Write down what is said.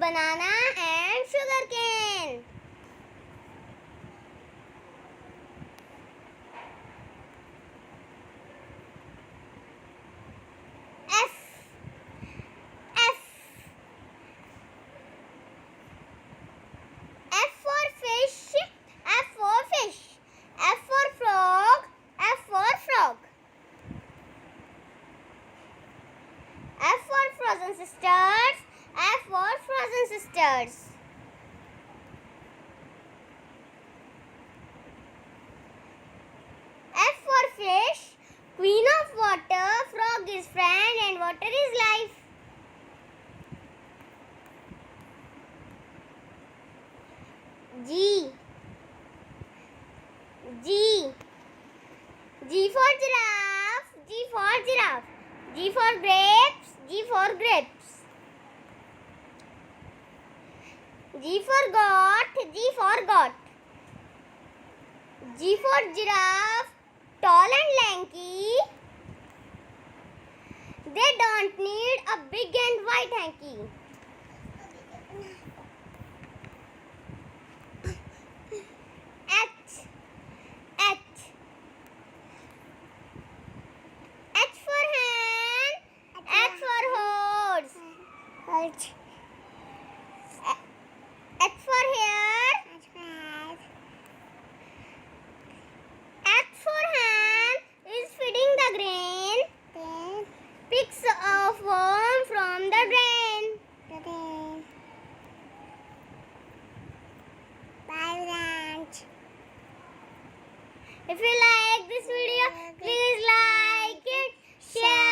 banana and sugarcane. F for fish, F for fish. F for frog, F for frog. F for frozen sisters, F for frozen sisters. F for fish, queen of water, frog is friend and water is life. G. G for giraffe, G for giraffe. G for grapes, G for grapes. G for goat, G for goat. G for giraffe, tall and lanky. They don't need a big and white hanky. H for hand, H for horse. H for hair, H for hand is feeding the grain. Picks a worm from the drain. If you like this video, please like it, share